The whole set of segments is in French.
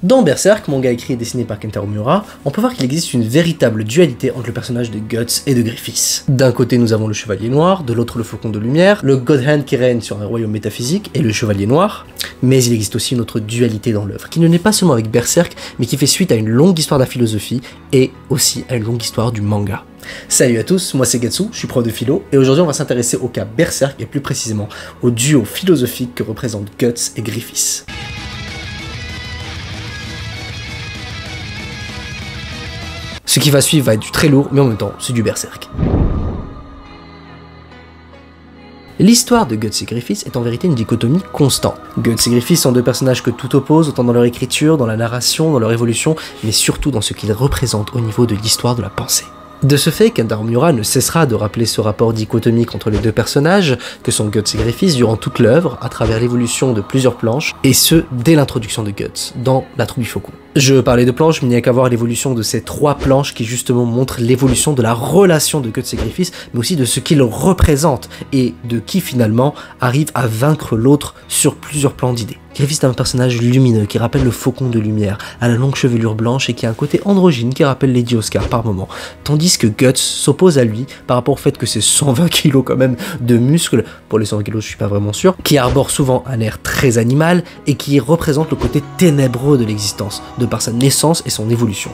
Dans Berserk, manga écrit et dessiné par Kentaro Miura, on peut voir qu'il existe une véritable dualité entre le personnage de Guts et de Griffiths. D'un côté, nous avons le Chevalier Noir, de l'autre le Faucon de Lumière, le God Hand qui règne sur un royaume métaphysique et le Chevalier Noir. Mais il existe aussi une autre dualité dans l'œuvre, qui ne naît pas seulement avec Berserk, mais qui fait suite à une longue histoire de la philosophie et aussi à une longue histoire du manga. Salut à tous, moi c'est Gatsu, je suis prof de philo, et aujourd'hui on va s'intéresser au cas Berserk et plus précisément au duo philosophique que représentent Guts et Griffiths. Ce qui va suivre va être du très lourd, mais en même temps, c'est du Berserk. L'histoire de Guts et Griffiths est en vérité une dichotomie constante. Guts et Griffiths sont deux personnages que tout oppose, autant dans leur écriture, dans la narration, dans leur évolution, mais surtout dans ce qu'ils représentent au niveau de l'histoire de la pensée. De ce fait, Kentaro Miura ne cessera de rappeler ce rapport dichotomique entre les deux personnages, que sont Guts et Griffiths, durant toute l'œuvre, à travers l'évolution de plusieurs planches, et ce, dès l'introduction de Guts, dans La Troupe du Faucon. Je parlais de planches, mais il n'y a qu'à voir l'évolution de ces trois planches qui justement montrent l'évolution de la relation de Guts et Griffiths, mais aussi de ce qu'ils représentent, et de qui finalement arrive à vaincre l'autre sur plusieurs plans d'idées. Griffiths est un personnage lumineux qui rappelle le Faucon de Lumière, à la longue chevelure blanche et qui a un côté androgyne qui rappelle Lady Oscar par moment, tandis que Guts s'oppose à lui par rapport au fait que c'est 120 kg quand même de muscles, pour les 120 kg je suis pas vraiment sûr, qui arbore souvent un air très animal et qui représente le côté ténébreux de l'existence, de par sa naissance et son évolution.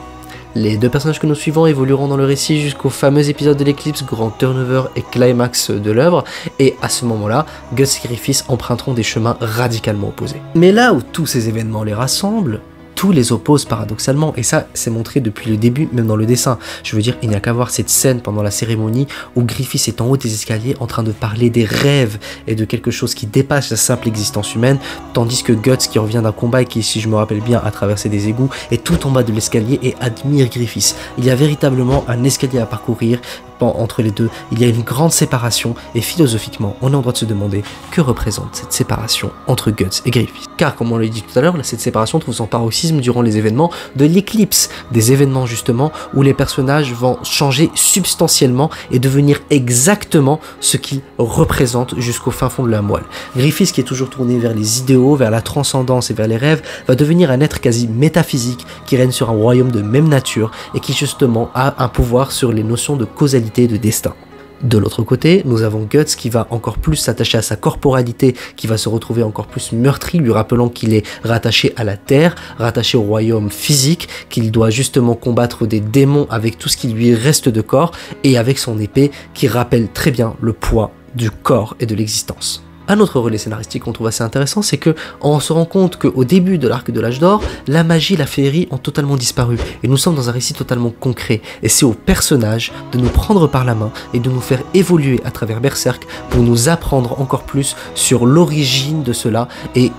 Les deux personnages que nous suivons évolueront dans le récit jusqu'au fameux épisode de l'éclipse, grand turnover et climax de l'œuvre, et à ce moment-là, Guts et Griffiths emprunteront des chemins radicalement opposés. Mais là où tous ces événements les rassemblent, tout les oppose paradoxalement, et ça c'est montré depuis le début, même dans le dessin. Je veux dire, il n'y a qu'à voir cette scène pendant la cérémonie où Griffiths est en haut des escaliers en train de parler des rêves et de quelque chose qui dépasse la simple existence humaine, tandis que Guts, qui revient d'un combat et qui, si je me rappelle bien, a traversé des égouts, est tout en bas de l'escalier et admire Griffiths. Il y a véritablement un escalier à parcourir. Entre les deux, il y a une grande séparation, et philosophiquement, on est en droit de se demander que représente cette séparation entre Guts et Griffiths. Car, comme on l'a dit tout à l'heure, cette séparation trouve son paroxysme durant les événements de l'éclipse, des événements justement où les personnages vont changer substantiellement et devenir exactement ce qu'ils représentent jusqu'au fin fond de la moelle. Griffiths, qui est toujours tourné vers les idéaux, vers la transcendance et vers les rêves, va devenir un être quasi métaphysique qui règne sur un royaume de même nature et qui justement a un pouvoir sur les notions de causalité, de destin. De l'autre côté, nous avons Guts qui va encore plus s'attacher à sa corporalité, qui va se retrouver encore plus meurtri, lui rappelant qu'il est rattaché à la terre, rattaché au royaume physique, qu'il doit justement combattre des démons avec tout ce qui lui reste de corps, et avec son épée qui rappelle très bien le poids du corps et de l'existence. Un autre relais scénaristique qu'on trouve assez intéressant, c'est que on se rend compte qu'au début de l'arc de l'âge d'or, la magie et la féerie ont totalement disparu, et nous sommes dans un récit totalement concret, et c'est aux personnages de nous prendre par la main et de nous faire évoluer à travers Berserk pour nous apprendre encore plus sur l'origine de cela, et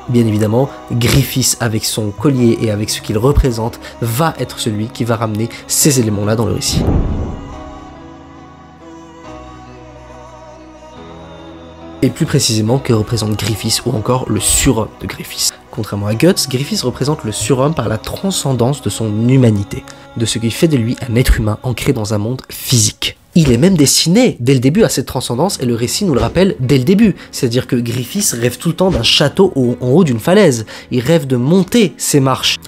bien évidemment, Griffiths avec son collier et avec ce qu'il représente va être celui qui va ramener ces éléments-là dans le récit. Et plus précisément, que représente Griffiths ou encore le surhomme de Griffiths. Contrairement à Guts, Griffiths représente le surhomme par la transcendance de son humanité, de ce qui fait de lui un être humain ancré dans un monde physique. Il est même destiné dès le début à cette transcendance et le récit nous le rappelle dès le début. C'est-à-dire que Griffiths rêve tout le temps d'un château en haut d'une falaise. Il rêve de monter ses marches.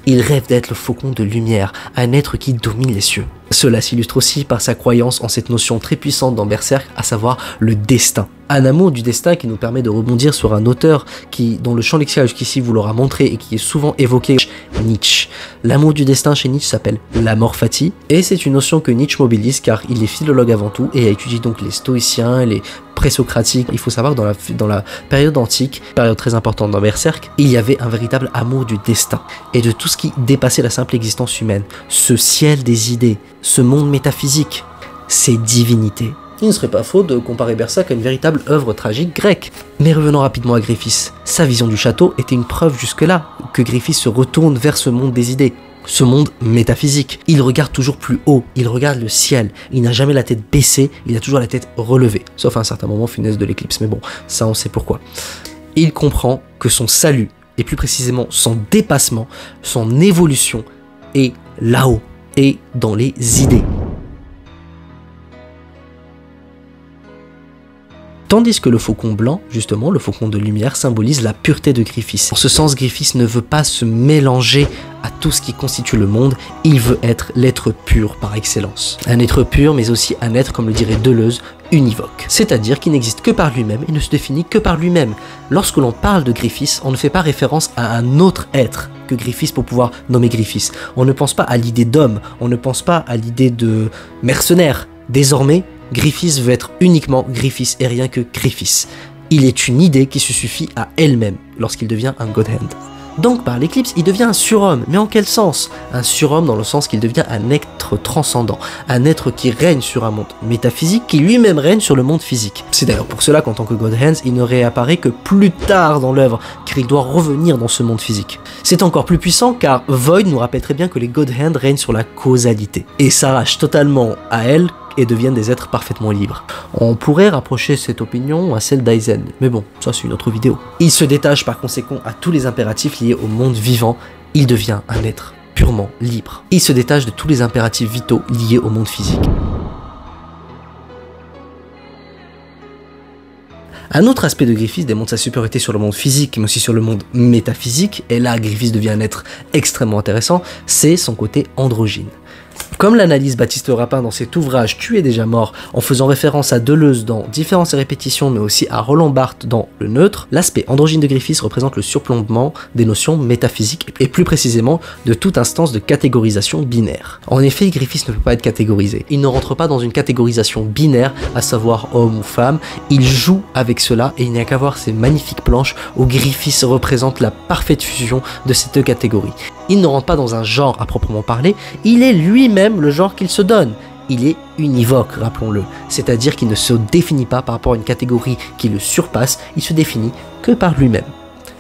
Il rêve d'être le Faucon de Lumière, un être qui domine les cieux. Cela s'illustre aussi par sa croyance en cette notion très puissante dans Berserk, à savoir le destin. Un amour du destin qui nous permet de rebondir sur un auteur dont le champ lexical jusqu'ici vous l'aura montré et qui est souvent évoqué, Nietzsche. L'amour du destin chez Nietzsche s'appelle l'amor fati, et c'est une notion que Nietzsche mobilise car il est philologue avant tout et a étudié donc les stoïciens, les présocratiques. Il faut savoir que dans la période antique, période très importante dans Berserk, il y avait un véritable amour du destin et de tout ce qui dépassait la simple existence humaine. Ce ciel des idées, ce monde métaphysique, ces divinités. Il ne serait pas faux de comparer Berserk à une véritable œuvre tragique grecque. Mais revenons rapidement à Griffiths. Sa vision du château était une preuve jusque-là que Griffiths se retourne vers ce monde des idées, ce monde métaphysique. Il regarde toujours plus haut, il regarde le ciel, il n'a jamais la tête baissée, il a toujours la tête relevée. Sauf à un certain moment funeste de l'éclipse, mais bon, ça on sait pourquoi. Il comprend que son salut, et plus précisément son dépassement, son évolution, est là-haut, et dans les idées. Tandis que le faucon blanc, justement, le faucon de lumière, symbolise la pureté de Griffiths. En ce sens, Griffiths ne veut pas se mélanger à tout ce qui constitue le monde, il veut être l'être pur par excellence. Un être pur, mais aussi un être, comme le dirait Deleuze, univoque. C'est-à-dire qu'il n'existe que par lui-même et ne se définit que par lui-même. Lorsque l'on parle de Griffiths, on ne fait pas référence à un autre être que Griffiths pour pouvoir nommer Griffiths. On ne pense pas à l'idée d'homme, on ne pense pas à l'idée de mercenaire. Désormais, Griffiths veut être uniquement Griffiths et rien que Griffiths. Il est une idée qui se suffit à elle-même lorsqu'il devient un God Hand. Donc par l'éclipse, il devient un surhomme, mais en quel sens? Un surhomme dans le sens qu'il devient un être transcendant, un être qui règne sur un monde métaphysique, qui lui-même règne sur le monde physique. C'est d'ailleurs pour cela qu'en tant que God Hands, il ne réapparaît que plus tard dans l'œuvre, car il doit revenir dans ce monde physique. C'est encore plus puissant car Void nous rappelle très bien que les God Hands règnent sur la causalité, et s'arrachent totalement à elle et deviennent des êtres parfaitement libres. On pourrait rapprocher cette opinion à celle d'Aizen, mais bon, ça c'est une autre vidéo. Il se détache par conséquent à tous les impératifs liés au monde vivant, il devient un être purement libre. Il se détache de tous les impératifs vitaux liés au monde physique. Un autre aspect de Griffiths démontre sa supériorité sur le monde physique, mais aussi sur le monde métaphysique, et là Griffiths devient un être extrêmement intéressant, c'est son côté androgyne. Comme l'analyse Baptiste Rapin dans cet ouvrage Tu es déjà mort, en faisant référence à Deleuze dans Différence et répétition, mais aussi à Roland Barthes dans Le Neutre, l'aspect androgyne de Griffiths représente le surplombement des notions métaphysiques et plus précisément de toute instance de catégorisation binaire. En effet, Griffiths ne peut pas être catégorisé. Il ne rentre pas dans une catégorisation binaire, à savoir homme ou femme. Il joue avec cela et il n'y a qu'à voir ces magnifiques planches où Griffiths représente la parfaite fusion de ces deux catégories. Il ne rentre pas dans un genre à proprement parler, il est lui-même le genre qu'il se donne. Il est univoque, rappelons-le, c'est-à-dire qu'il ne se définit pas par rapport à une catégorie qui le surpasse, il se définit que par lui-même.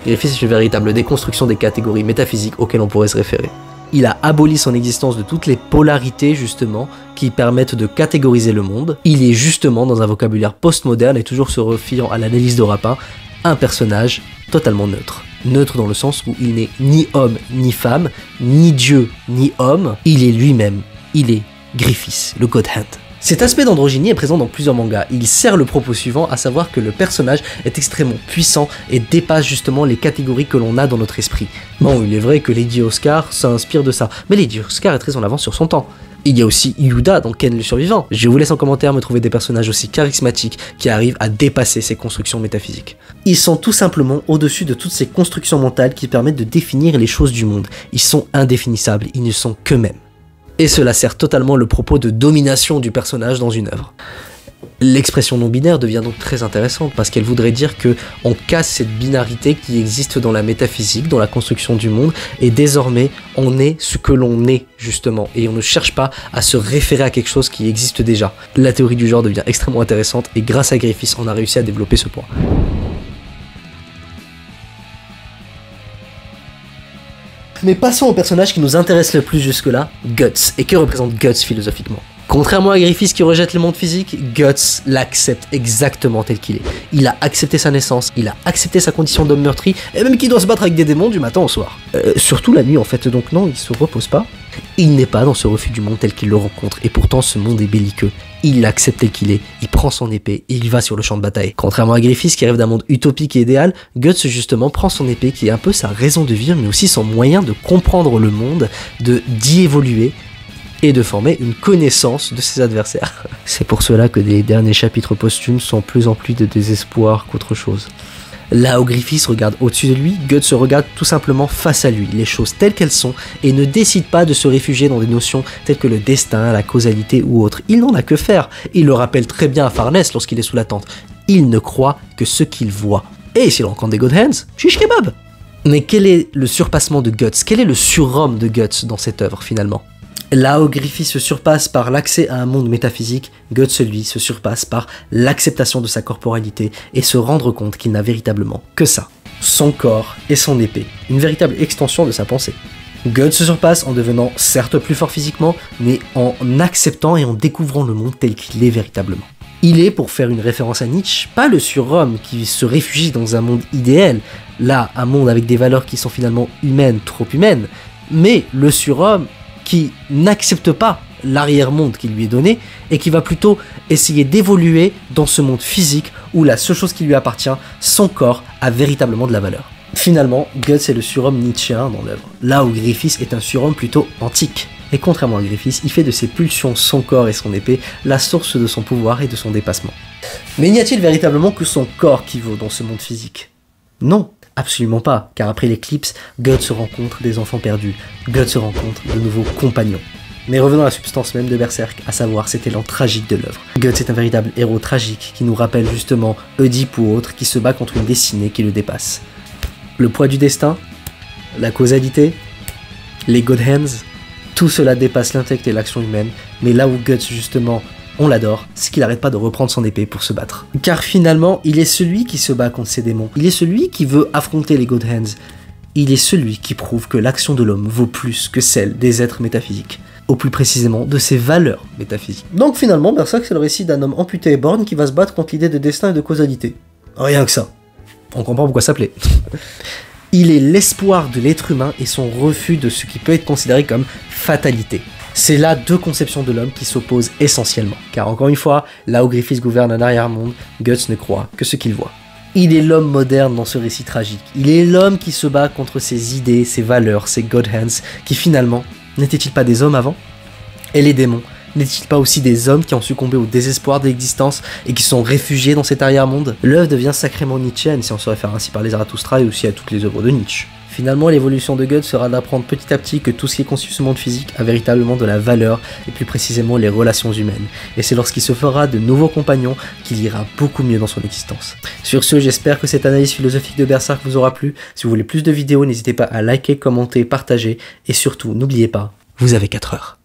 Griffiths est une véritable déconstruction des catégories métaphysiques auxquelles on pourrait se référer. Il a aboli son existence de toutes les polarités, justement, qui permettent de catégoriser le monde. Il est justement, dans un vocabulaire postmoderne et toujours se refiant à l'analyse de Rapin, un personnage totalement neutre. Neutre dans le sens où il n'est ni homme ni femme, ni dieu ni homme, il est lui-même, il est Griffiths, le God Hand. Cet aspect d'androgynie est présent dans plusieurs mangas. Il sert le propos suivant, à savoir que le personnage est extrêmement puissant et dépasse justement les catégories que l'on a dans notre esprit. Bon, il est vrai que Lady Oscar s'inspire de ça, mais Lady Oscar est très en avance sur son temps. Il y a aussi Yuda dans Ken le Survivant. Je vous laisse en commentaire me trouver des personnages aussi charismatiques qui arrivent à dépasser ces constructions métaphysiques. Ils sont tout simplement au-dessus de toutes ces constructions mentales qui permettent de définir les choses du monde. Ils sont indéfinissables, ils ne sont qu'eux-mêmes. Et cela sert totalement le propos de domination du personnage dans une œuvre. L'expression non-binaire devient donc très intéressante parce qu'elle voudrait dire que on casse cette binarité qui existe dans la métaphysique, dans la construction du monde, et désormais on est ce que l'on est justement, et on ne cherche pas à se référer à quelque chose qui existe déjà. La théorie du genre devient extrêmement intéressante et grâce à Griffiths on a réussi à développer ce point. Mais passons au personnage qui nous intéresse le plus jusque-là, Guts. Et que représente Guts philosophiquement ? Contrairement à Griffiths qui rejette le monde physique, Guts l'accepte exactement tel qu'il est. Il a accepté sa naissance, il a accepté sa condition d'homme meurtri, et même qu'il doit se battre avec des démons du matin au soir. Surtout la nuit en fait, donc non, il se repose pas. Il n'est pas dans ce refus du monde tel qu'il le rencontre, et pourtant ce monde est belliqueux. Il l'accepte tel qu'il est, il prend son épée et il va sur le champ de bataille. Contrairement à Griffiths qui rêve d'un monde utopique et idéal, Guts justement prend son épée qui est un peu sa raison de vivre, mais aussi son moyen de comprendre le monde, d'y évoluer, et de former une connaissance de ses adversaires. C'est pour cela que les derniers chapitres posthumes sont plus emplis de désespoir qu'autre chose. Là où Griffiths regarde au-dessus de lui, Guts se regarde tout simplement face à lui, les choses telles qu'elles sont, et ne décide pas de se réfugier dans des notions telles que le destin, la causalité ou autre. Il n'en a que faire. Il le rappelle très bien à Farnèse lorsqu'il est sous la tente. Il ne croit que ce qu'il voit. Et s'il rencontre des God Hands, shish kebab. Mais quel est le surpassement de Guts? Quel est le surhomme de Guts dans cette œuvre finalement? Là où Griffiths se surpasse par l'accès à un monde métaphysique, Guts, lui, se surpasse par l'acceptation de sa corporalité et se rendre compte qu'il n'a véritablement que ça, son corps et son épée, une véritable extension de sa pensée. Guts se surpasse en devenant certes plus fort physiquement, mais en acceptant et en découvrant le monde tel qu'il est véritablement. Il est, pour faire une référence à Nietzsche, pas le surhomme qui se réfugie dans un monde idéal, là, un monde avec des valeurs qui sont finalement humaines, trop humaines, mais le surhomme qui n'accepte pas l'arrière-monde qui lui est donné et qui va plutôt essayer d'évoluer dans ce monde physique où la seule chose qui lui appartient, son corps, a véritablement de la valeur. Finalement, Guts est le surhomme nietzschéen dans l'œuvre, là où Griffiths est un surhomme plutôt antique. Et contrairement à Griffiths, il fait de ses pulsions, son corps et son épée la source de son pouvoir et de son dépassement. Mais n'y a-t-il véritablement que son corps qui vaut dans ce monde physique? Non, absolument pas, car après l'éclipse, Guts rencontre des enfants perdus, Guts rencontre de nouveaux compagnons. Mais revenons à la substance même de Berserk, à savoir cet élan tragique de l'œuvre. Guts est un véritable héros tragique qui nous rappelle justement Oedipe ou autre qui se bat contre une destinée qui le dépasse. Le poids du destin, la causalité, les God Hands, tout cela dépasse l'intellect et l'action humaine, mais là où Guts justement, on l'adore, c'est qu'il n'arrête pas de reprendre son épée pour se battre. Car finalement, il est celui qui se bat contre ses démons, il est celui qui veut affronter les God Hands, il est celui qui prouve que l'action de l'homme vaut plus que celle des êtres métaphysiques, ou plus précisément de ses valeurs métaphysiques. Donc finalement, Berserk c'est le récit d'un homme amputé et borgne qui va se battre contre l'idée de destin et de causalité. Rien que ça. On comprend pourquoi ça plaît. Il est l'espoir de l'être humain et son refus de ce qui peut être considéré comme fatalité. C'est là deux conceptions de l'homme qui s'opposent essentiellement. Car encore une fois, là où Griffiths gouverne un arrière-monde, Guts ne croit que ce qu'il voit. Il est l'homme moderne dans ce récit tragique. Il est l'homme qui se bat contre ses idées, ses valeurs, ses God Hands, qui finalement, n'étaient-ils pas des hommes avant? Et les démons, n'étaient-ils pas aussi des hommes qui ont succombé au désespoir de l'existence et qui sont réfugiés dans cet arrière-monde? L'œuvre devient sacrément nietzschéenne si on se réfère ainsi par les Zarathustra et aussi à toutes les œuvres de Nietzsche. Finalement, l'évolution de Guts sera d'apprendre petit à petit que tout ce qui est conçu ce monde physique a véritablement de la valeur, et plus précisément les relations humaines. Et c'est lorsqu'il se fera de nouveaux compagnons qu'il ira beaucoup mieux dans son existence. Sur ce, j'espère que cette analyse philosophique de Berserk vous aura plu. Si vous voulez plus de vidéos, n'hésitez pas à liker, commenter, partager, et surtout, n'oubliez pas, vous avez 4 heures.